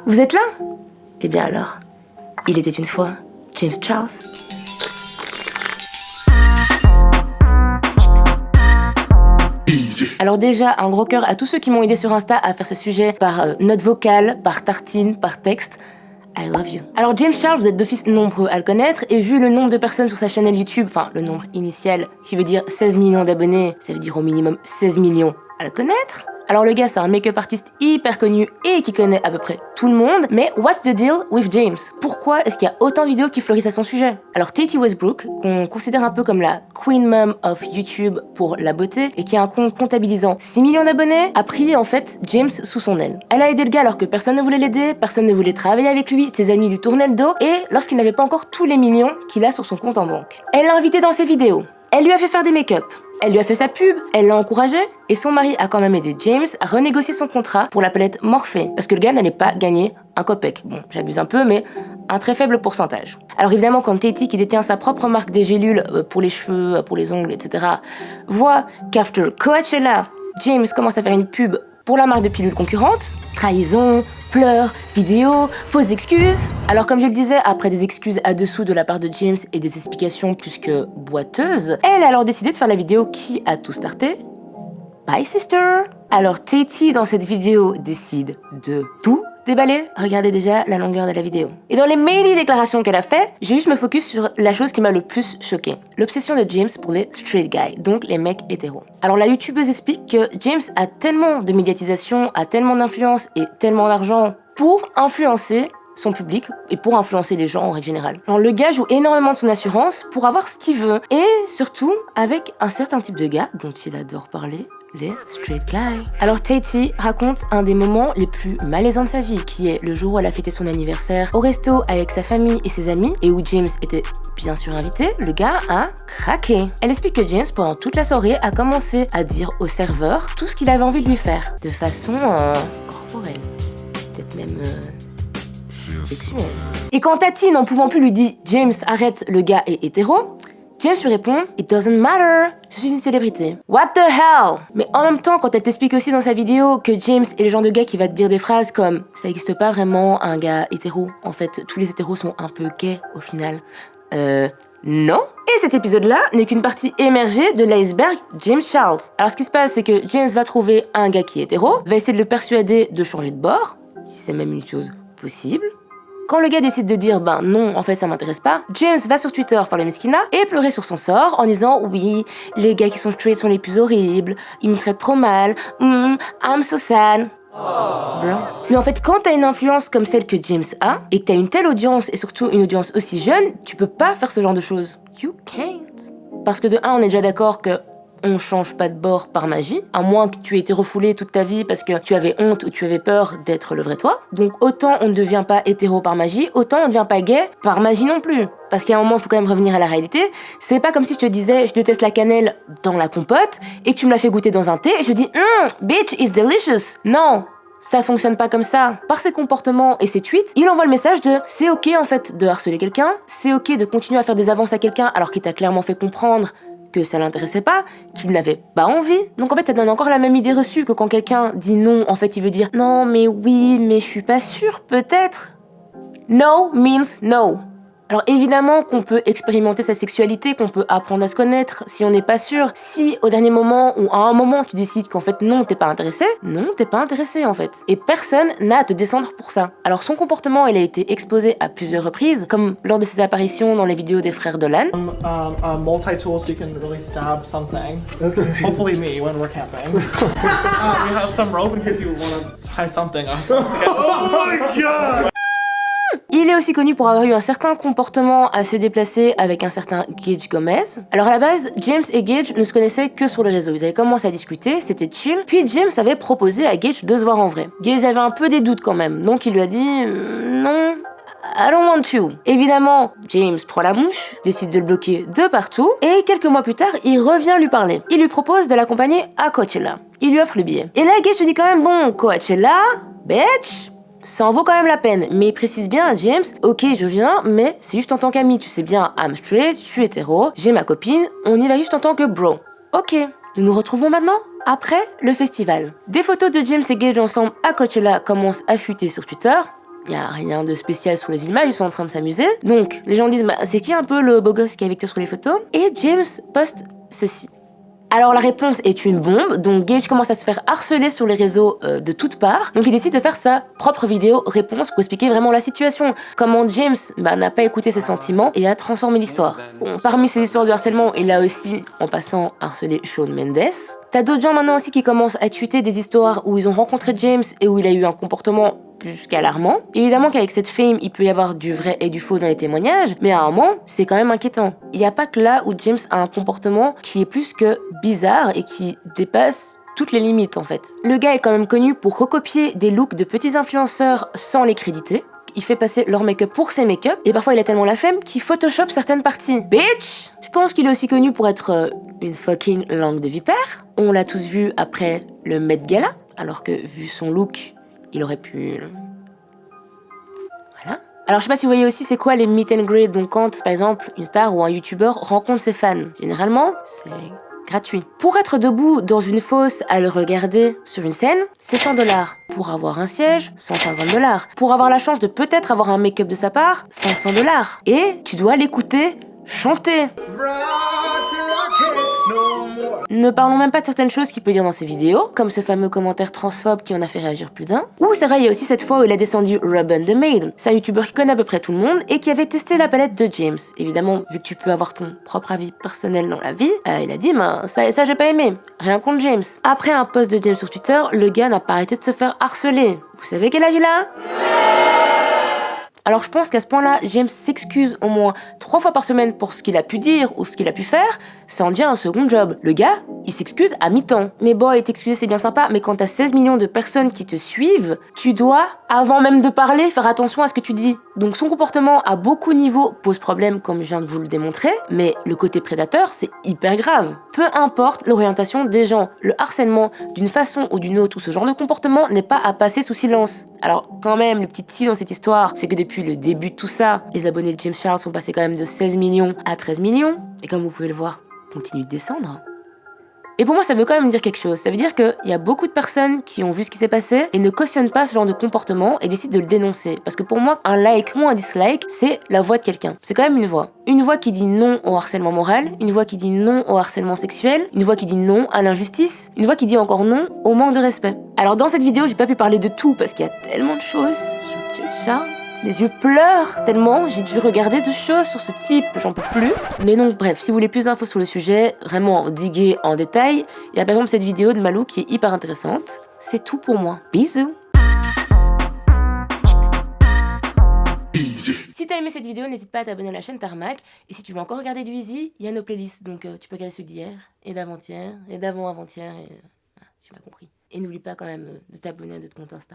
vous êtes là? Eh bien alors, il était une fois James Charles. Alors déjà, un gros cœur à tous ceux qui m'ont aidé sur Insta à faire ce sujet par note vocale, par tartine, par texte. I love you. Alors James Charles, vous êtes d'office nombreux à le connaître, et vu le nombre de personnes sur sa chaîne YouTube, enfin le nombre initial, qui veut dire 16 millions d'abonnés, ça veut dire au minimum 16 millions à le connaître. Alors le gars, c'est un make-up artiste hyper connu et qui connaît à peu près tout le monde, mais what's the deal with James? Pourquoi est-ce qu'il y a autant de vidéos qui fleurissent à son sujet? Alors Tati Westbrook, qu'on considère un peu comme la Queen Mom of YouTube pour la beauté, et qui a un compte comptabilisant 6 millions d'abonnés, a pris en fait James sous son aile. Elle a aidé le gars alors que personne ne voulait l'aider, personne ne voulait travailler avec lui, ses amis lui tournaient le dos, et lorsqu'il n'avait pas encore tous les millions qu'il a sur son compte en banque. Elle l'a invité dans ses vidéos, elle lui a fait faire des make-up, elle lui a fait sa pub, elle l'a encouragé, et son mari a quand même aidé James à renégocier son contrat pour la palette Morphe, parce que le gars n'allait pas gagner un copec. Bon, j'abuse un peu, mais un très faible pourcentage. Alors évidemment, quand Tati, qui détient sa propre marque des gélules pour les cheveux, pour les ongles, etc., voit qu'after Coachella, James commence à faire une pub pour la marque de pilules concurrente, trahison, pleurs, vidéos, fausses excuses. Alors comme je le disais, après des excuses à dessous de la part de James et des explications plus que boiteuses, elle a alors décidé de faire la vidéo qui a tout starté. Bye sister! Alors Tati dans cette vidéo décide de tout déballer. Regardez déjà la longueur de la vidéo. Et dans les many déclarations qu'elle a fait, j'ai juste me focus sur la chose qui m'a le plus choquée. L'obsession de James pour les straight guys, donc les mecs hétéros. Alors la youtubeuse explique que James a tellement de médiatisation, a tellement d'influence et tellement d'argent pour influencer son public et pour influencer les gens en règle générale. Genre, le gars joue énormément de son assurance pour avoir ce qu'il veut, et surtout avec un certain type de gars dont il adore parler, les straight guys. Alors Tati raconte un des moments les plus malaisants de sa vie, qui est le jour où elle a fêté son anniversaire au resto avec sa famille et ses amis, et où James était bien sûr invité. Le gars a craqué. Elle explique que James, pendant toute la soirée, a commencé à dire au serveur tout ce qu'il avait envie de lui faire, de façon corporelle, peut-être même sexuelle. Et quand Tati, n'en pouvant plus, lui dit « James, arrête, le gars est hétéro », James lui répond « It doesn't matter, je suis une célébrité. » What the hell? Mais en même temps, quand elle t'explique aussi dans sa vidéo que James est le genre de gars qui va te dire des phrases comme « Ça n'existe pas vraiment un gars hétéro. En fait, tous les hétéros sont un peu gays au final. » Non. Et cet épisode-là n'est qu'une partie émergée de l'iceberg James Charles. Alors ce qui se passe, c'est que James va trouver un gars qui est hétéro, va essayer de le persuader de changer de bord, si c'est même une chose possible. Quand le gars décide de dire « ben non, en fait ça m'intéresse pas », James va sur Twitter faire le mesquina et pleurer sur son sort en disant « oui, les gars qui sont straight sont les plus horribles, ils me traitent trop mal, I'm so sad ». Bro. Mais en fait, quand t'as une influence comme celle que James a, et que t'as une telle audience, et surtout une audience aussi jeune, tu peux pas faire ce genre de choses. You can't. Parce que de un, on est déjà d'accord que on change pas de bord par magie, à moins que tu aies été refoulé toute ta vie parce que tu avais honte ou tu avais peur d'être le vrai toi. Donc autant on ne devient pas hétéro par magie, autant on ne devient pas gay par magie non plus. Parce qu'à un moment, il faut quand même revenir à la réalité. C'est pas comme si je te disais, je déteste la cannelle dans la compote, et que tu me l'as fait goûter dans un thé, et je te dis, bitch, it's delicious. Non, ça fonctionne pas comme ça. Par ses comportements et ses tweets, il envoie le message de c'est ok en fait de harceler quelqu'un, c'est ok de continuer à faire des avances à quelqu'un alors qu'il t'a clairement fait comprendre que ça l'intéressait pas, qu'il n'avait pas envie. Donc en fait, ça donne encore la même idée reçue que quand quelqu'un dit non, en fait, il veut dire non, mais oui, mais je suis pas sûre, peut-être. No means no. Alors évidemment qu'on peut expérimenter sa sexualité, qu'on peut apprendre à se connaître si on n'est pas sûr. Si au dernier moment ou à un moment tu décides qu'en fait non, t'es pas intéressé, non, t'es pas intéressé en fait. Et personne n'a à te descendre pour ça. Alors son comportement, il a été exposé à plusieurs reprises, comme lors de ses apparitions dans les vidéos des frères Dolan. Multi-tool so you can really stab something. Hopefully me when we're camping. We have some rope in case you want to tie something up. Oh my god! Il est aussi connu pour avoir eu un certain comportement assez déplacé avec un certain Gage Gomez. Alors à la base, James et Gage ne se connaissaient que sur les réseaux. Ils avaient commencé à discuter, c'était chill. Puis James avait proposé à Gage de se voir en vrai. Gage avait un peu des doutes quand même, donc il lui a dit non, I don't want to. Évidemment, James prend la mouche, décide de le bloquer de partout, et quelques mois plus tard, il revient lui parler. Il lui propose de l'accompagner à Coachella. Il lui offre le billet. Et là, Gage se dit quand même bon, Coachella, bitch, ça en vaut quand même la peine, mais il précise bien à James, ok je viens, mais c'est juste en tant qu'ami, tu sais bien, I'm straight, je suis hétéro, j'ai ma copine, on y va juste en tant que bro. Ok, nous nous retrouvons maintenant après le festival. Des photos de James et Gage ensemble à Coachella commencent à fuiter sur Twitter. y a rien de spécial sur les images, ils sont en train de s'amuser. Donc, les gens disent, bah, c'est qui un peu le beau gosse qui est avec toi sur les photos? Et James poste ceci. Alors la réponse est une bombe, donc Gage commence à se faire harceler sur les réseaux de toutes parts, donc il décide de faire sa propre vidéo réponse pour expliquer vraiment la situation, comment James n'a pas écouté ses sentiments et a transformé l'histoire. Bon, parmi ces histoires de harcèlement, il a aussi, en passant, harcelé Shawn Mendes. T'as d'autres gens maintenant aussi qui commencent à tweeter des histoires où ils ont rencontré James et où il a eu un comportement plus qu'alarmant. Évidemment qu'avec cette fame, il peut y avoir du vrai et du faux dans les témoignages, mais à un moment, c'est quand même inquiétant. Il n'y a pas que là où James a un comportement qui est plus que bizarre et qui dépasse toutes les limites en fait. Le gars est quand même connu pour recopier des looks de petits influenceurs sans les créditer. Il fait passer leur make-up pour ses make-up, et parfois il a tellement la flemme qu'il photoshop certaines parties. Bitch! Je pense qu'il est aussi connu pour être une fucking langue de vipère. On l'a tous vu après le Met Gala, alors que vu son look, il aurait pu... Voilà. Alors je sais pas si vous voyez aussi c'est quoi les meet and greet, donc quand par exemple une star ou un youtubeur rencontre ses fans. Généralement, c'est gratuit. Pour être debout dans une fosse à le regarder sur une scène, c'est $100. Pour avoir un siège, $150. Pour avoir la chance de peut-être avoir un make-up de sa part, $500. Et tu dois l'écouter chanter. Ne parlons même pas de certaines choses qu'il peut dire dans ses vidéos, comme ce fameux commentaire transphobe qui en a fait réagir plus d'un. Ou c'est vrai, il y a aussi cette fois où il a descendu Ruben the Maid. C'est un youtubeur qui connaît à peu près tout le monde et qui avait testé la palette de James. Évidemment, vu que tu peux avoir ton propre avis personnel dans la vie, il a dit, ça j'ai pas aimé. Rien contre James. Après un post de James sur Twitter, le gars n'a pas arrêté de se faire harceler. Vous savez quel âge il a ? Alors je pense qu'à ce point-là, James s'excuse au moins 3 fois par semaine pour ce qu'il a pu dire ou ce qu'il a pu faire, ça en devient un second job. Le gars, il s'excuse à mi-temps. Mais boy, t'excuser c'est bien sympa, mais quand t'as 16 millions de personnes qui te suivent, tu dois, avant même de parler, faire attention à ce que tu dis. Donc son comportement à beaucoup de niveaux pose problème comme je viens de vous le démontrer, mais le côté prédateur, c'est hyper grave. Peu importe l'orientation des gens, le harcèlement d'une façon ou d'une autre ou ce genre de comportement n'est pas à passer sous silence. Alors quand même, le petit ti dans cette histoire, c'est que depuis le début de tout ça, les abonnés de James Charles sont passés quand même de 16 millions à 13 millions, et comme vous pouvez le voir, continue de descendre. Et pour moi, ça veut quand même dire quelque chose. Ça veut dire qu'il y a beaucoup de personnes qui ont vu ce qui s'est passé et ne cautionnent pas ce genre de comportement et décident de le dénoncer. Parce que pour moi, un like ou un dislike, c'est la voix de quelqu'un. C'est quand même une voix. Une voix qui dit non au harcèlement moral, une voix qui dit non au harcèlement sexuel, une voix qui dit non à l'injustice, une voix qui dit encore non au manque de respect. Alors dans cette vidéo, j'ai pas pu parler de tout parce qu'il y a tellement de choses sur James Charles. Les yeux pleurent tellement, j'ai dû regarder de choses sur ce type, j'en peux plus. Mais donc bref, si vous voulez plus d'infos sur le sujet, vraiment diguer en détail, il y a par exemple cette vidéo de Malou qui est hyper intéressante. C'est tout pour moi. Bisous. Si t'as aimé cette vidéo, n'hésite pas à t'abonner à la chaîne Tarmac. Et si tu veux encore regarder du Easy, il y a nos playlists. Donc tu peux regarder ceux d'hier, et d'avant-hier, et d'avant-avant-hier, et... tu m'as compris. Et n'oublie pas quand même de t'abonner à notre compte Insta.